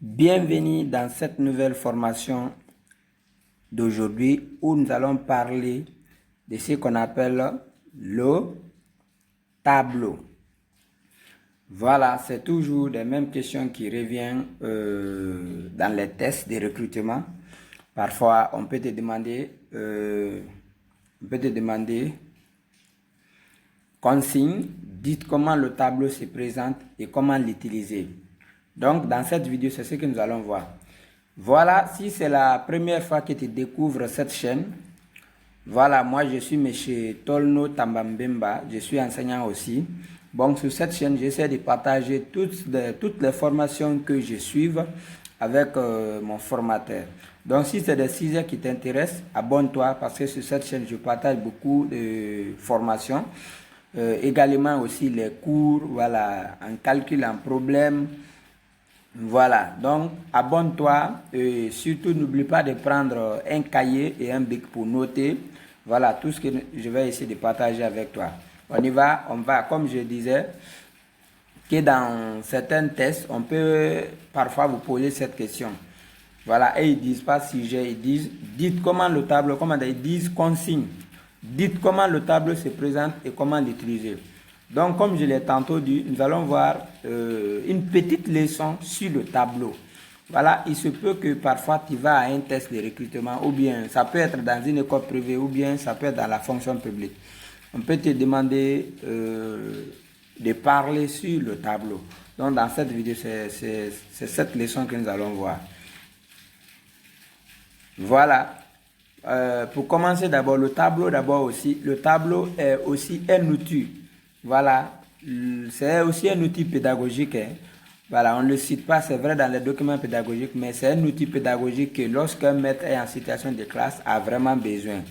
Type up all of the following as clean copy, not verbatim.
Bienvenue dans cette nouvelle formation d'aujourd'hui où nous allons parler de ce qu'on appelle le tableau. Voilà, c'est toujours les mêmes questions qui reviennent dans les tests de recrutement. Parfois, on peut te demander, consigne, dites comment le tableau se présente et comment l'utiliser. Donc, dans cette vidéo, c'est ce que nous allons voir. Voilà, si c'est la première fois que tu découvres cette chaîne, voilà, moi je suis M. Tolno Tambambemba, je suis enseignant aussi. Bon, sur cette chaîne, j'essaie de partager toutes les formations que je suive avec mon formateur. Donc, si c'est des sujets qui t'intéressent, abonne-toi parce que sur cette chaîne, je partage beaucoup de formations. Également aussi les cours, voilà, en calcul, en problème. Voilà, donc abonne-toi et surtout n'oublie pas de prendre un cahier et un bic pour noter. Voilà tout ce que je vais essayer de partager avec toi. On y va, comme je disais, que dans certains tests, on peut parfois vous poser cette question. Voilà, et ils disent pas sujet, ils disent, dites comment le tableau, ils disent consigne. Dites comment le tableau se présente et comment l'utiliser. Donc, comme je l'ai tantôt dit, nous allons voir une petite leçon sur le tableau. Voilà, il se peut que parfois tu vas à un test de recrutement ou bien ça peut être dans une école privée ou bien ça peut être dans la fonction publique. On peut te demander de parler sur le tableau. Donc, dans cette vidéo, c'est cette leçon que nous allons voir. Voilà. Pour commencer d'abord, le tableau est aussi un outil. Voilà, c'est aussi un outil pédagogique. Hein. Voilà, on ne le cite pas, c'est vrai dans les documents pédagogiques, mais c'est un outil pédagogique que lorsqu'un maître est en situation de classe a vraiment besoin.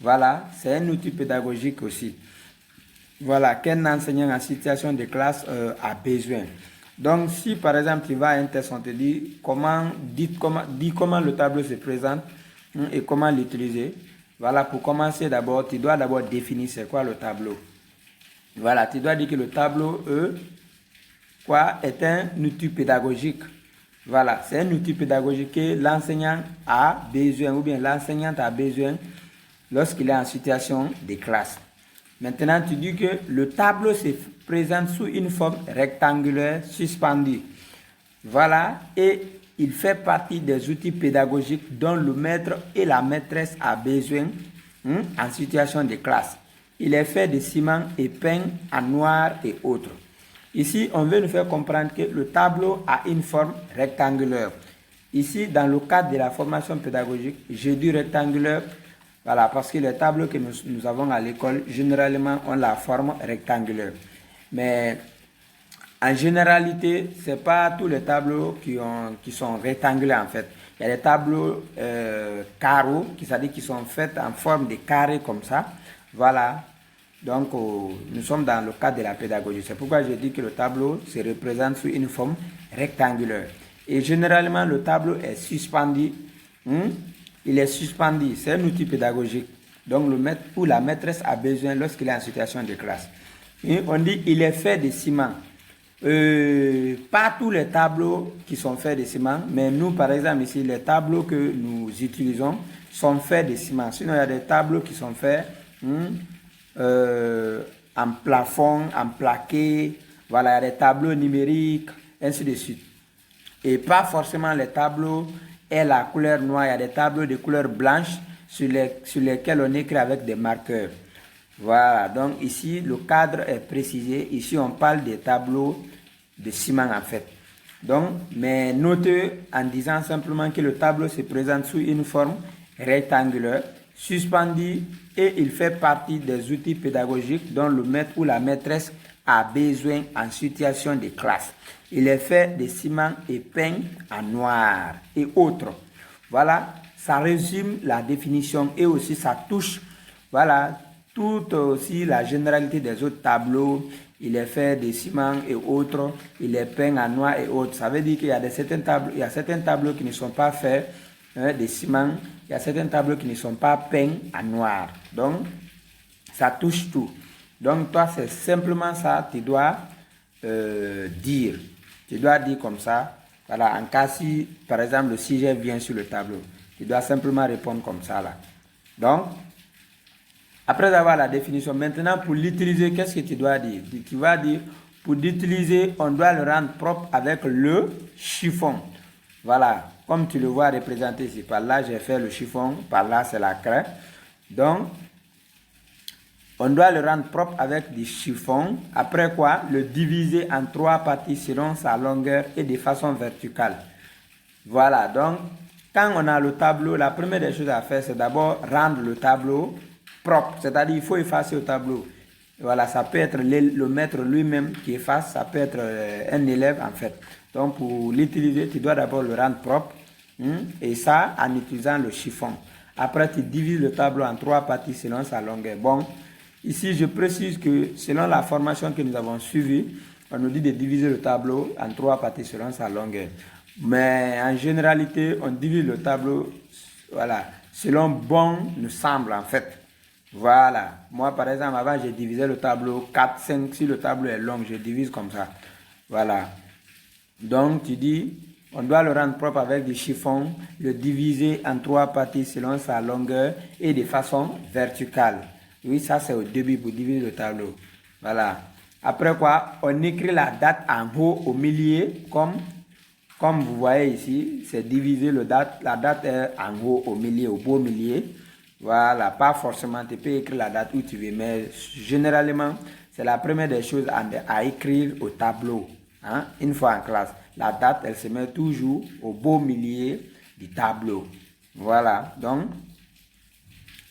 Voilà, c'est un outil pédagogique aussi. Voilà, qu'un enseignant en situation de classe a besoin. Donc, si par exemple tu vas à un test, on te dit comment le tableau se présente et comment l'utiliser. Voilà, pour commencer d'abord, tu dois d'abord définir c'est quoi le tableau. Voilà, tu dois dire que le tableau est un outil pédagogique. Voilà, c'est un outil pédagogique que l'enseignant a besoin ou bien l'enseignante a besoin lorsqu'il est en situation de classe. Maintenant, tu dis que le tableau se présente sous une forme rectangulaire suspendue. Voilà, et il fait partie des outils pédagogiques dont le maître et la maîtresse a besoin en situation de classe. Il est fait de ciment et peint en noir et autres. Ici, on veut nous faire comprendre que le tableau a une forme rectangulaire. Ici, dans le cadre de la formation pédagogique, j'ai dit rectangulaire, voilà, parce que les tableaux que nous avons à l'école, généralement, ont la forme rectangulaire. Mais en généralité, ce n'est pas tous les tableaux qui sont rectangulaires en fait. Il y a des tableaux carreaux, c'est-à-dire qui sont faits en forme de carré comme ça. Voilà. Donc, nous sommes dans le cadre de la pédagogie. C'est pourquoi je dis que le tableau se représente sous une forme rectangulaire. Et généralement, le tableau est suspendu. Il est suspendu. C'est un outil pédagogique. Donc, le maître ou la maîtresse a besoin lorsqu'il est en situation de classe. Et on dit qu'il est fait de ciment. Pas tous les tableaux qui sont faits de ciment, mais nous, par exemple, ici, les tableaux que nous utilisons sont faits de ciment. Sinon, il y a des tableaux qui sont faits en plafond, en plaqué, voilà, il y a des tableaux numériques, ainsi de suite. Et pas forcément les tableaux aient la couleur noire, il y a des tableaux de couleur blanche sur lesquels on écrit avec des marqueurs. Voilà, donc ici, le cadre est précisé. Ici, on parle des tableaux de ciment en fait. Donc, mais notez en disant simplement que le tableau se présente sous une forme rectangulaire, suspendu et il fait partie des outils pédagogiques dont le maître ou la maîtresse a besoin en situation de classe. Il est fait de ciment et peint en noir et autres. Voilà, ça résume la définition et aussi ça touche, voilà, toute aussi la généralité des autres tableaux. Il est fait de ciment et autres, il est peint en noir et autres. Ça veut dire qu'il y a certains tableaux qui ne sont pas faits de ciment, il y a certains tableaux qui ne sont pas peints en noir. Donc, ça touche tout. Donc, toi, c'est simplement ça, tu dois dire. Tu dois dire comme ça, Voilà, en cas si, par exemple, le sujet vient sur le tableau, tu dois simplement répondre comme ça là. Donc, après avoir la définition, maintenant pour l'utiliser, qu'est-ce que tu dois dire? Tu vas dire, pour l'utiliser, on doit le rendre propre avec le chiffon. Voilà, comme tu le vois représenté ici. Par là, j'ai fait le chiffon, par là, c'est la craie. Donc, on doit le rendre propre avec du chiffon. Après quoi, le diviser en 3 parties selon sa longueur et de façon verticale. Voilà, donc, quand on a le tableau, la première des choses à faire, c'est d'abord rendre le tableau propre. C'est-à-dire, il faut effacer le tableau. Voilà, ça peut être le maître lui-même qui efface, ça peut être un élève en fait. Donc, pour l'utiliser, tu dois d'abord le rendre propre. Et ça, en utilisant le chiffon. Après, tu divises le tableau en 3 parties selon sa longueur. Bon, ici, je précise que selon la formation que nous avons suivie, on nous dit de diviser le tableau en 3 parties selon sa longueur. Mais en généralité, on divise le tableau, voilà, selon bon nous semble en fait. Voilà. Moi, par exemple, avant, j'ai divisé le tableau 4, 5. Si le tableau est long, je divise comme ça. Voilà. Donc, tu dis, on doit le rendre propre avec du chiffon, le diviser en 3 parties selon sa longueur et de façon verticale. Oui, ça, c'est au début pour diviser le tableau. Voilà. Après quoi, on écrit la date en haut au milieu, comme vous voyez ici, c'est diviser la date est en haut au milieu, au beau milieu. Voilà, pas forcément, tu peux écrire la date où tu veux, mais généralement, c'est la première des choses à écrire au tableau. Hein? Une fois en classe, la date, elle se met toujours au beau milieu du tableau. Voilà, donc,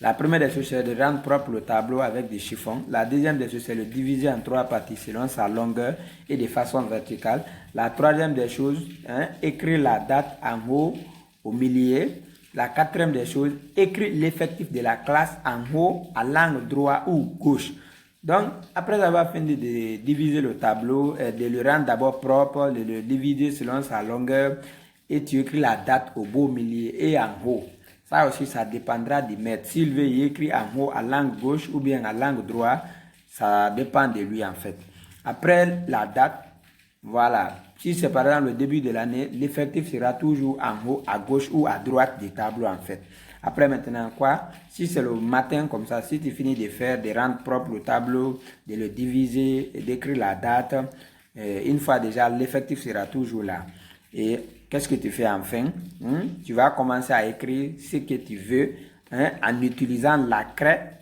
la première des choses, c'est de rendre propre le tableau avec des chiffons. La deuxième des choses, c'est de diviser en 3 parties selon sa longueur et de façon verticale. La troisième des choses, écrire la date en haut, au milieu. La quatrième des choses, écrire l'effectif de la classe en haut, à l'angle droit ou gauche. Donc, après avoir fini de diviser le tableau, de le rendre d'abord propre, de le diviser selon sa longueur, et tu écris la date au beau milieu et en haut. Ça aussi, ça dépendra du maître. S'il veut y écrire en haut à l'angle gauche ou bien à l'angle droit, ça dépend de lui en fait. Après la date, voilà. Si c'est par exemple le début de l'année, l'effectif sera toujours en haut, à gauche ou à droite du tableau en fait. Après maintenant quoi? Si c'est le matin comme ça, si tu finis de rendre propre le tableau, de le diviser et d'écrire la date, une fois déjà, l'effectif sera toujours là. Et qu'est-ce que tu fais enfin? Tu vas commencer à écrire ce que tu veux en utilisant la craie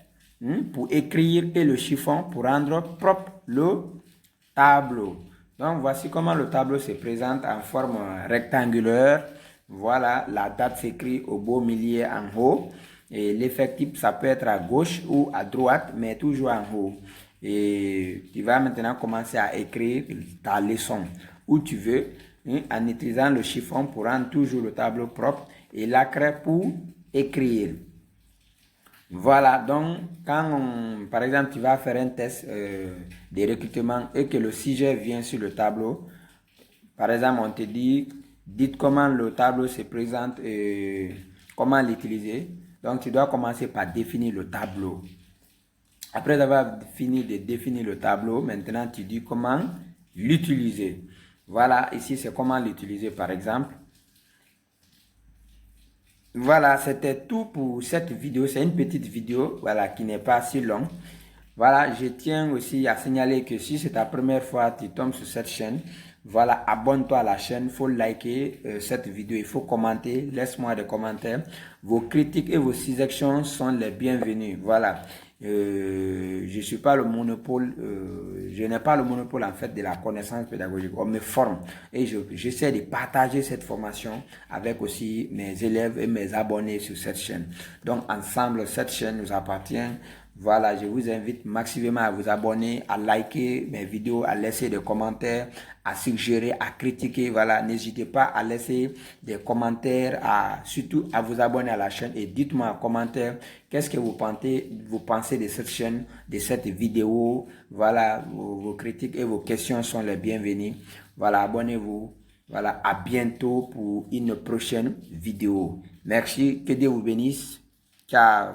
pour écrire et le chiffon pour rendre propre le tableau. Donc, voici comment le tableau se présente en forme rectangulaire. Voilà, la date s'écrit au beau milieu en haut. Et l'effectif, ça peut être à gauche ou à droite, mais toujours en haut. Et tu vas maintenant commencer à écrire ta leçon où tu veux, en utilisant le chiffon pour rendre toujours le tableau propre et la craie pour écrire. Voilà, donc quand par exemple tu vas faire un test de recrutement et que le sujet vient sur le tableau, par exemple on te dit, dites comment le tableau se présente et comment l'utiliser. Donc tu dois commencer par définir le tableau. Après avoir fini de définir le tableau, maintenant tu dis comment l'utiliser. Voilà, ici c'est comment l'utiliser par exemple. Voilà, c'était tout pour cette vidéo. C'est une petite vidéo, voilà, qui n'est pas si longue. Voilà, je tiens aussi à signaler que si c'est ta première fois que tu tombes sur cette chaîne, voilà, abonne-toi à la chaîne, il faut liker cette vidéo, il faut commenter, laisse-moi des commentaires. Vos critiques et vos suggestions sont les bienvenues. Voilà, je suis pas le monopole, je n'ai pas le monopole en fait de la connaissance pédagogique. On me forme et j'essaie de partager cette formation avec aussi mes élèves et mes abonnés sur cette chaîne. Donc ensemble, cette chaîne nous appartient. Voilà, je vous invite massivement à vous abonner, à liker mes vidéos, à laisser des commentaires, à suggérer, à critiquer. Voilà, n'hésitez pas à laisser des commentaires, surtout à vous abonner à la chaîne et dites-moi en commentaire qu'est-ce que vous pensez de cette chaîne, de cette vidéo. Voilà, vos critiques et vos questions sont les bienvenues. Voilà, abonnez-vous. Voilà, à bientôt pour une prochaine vidéo. Merci, que Dieu vous bénisse. Ciao.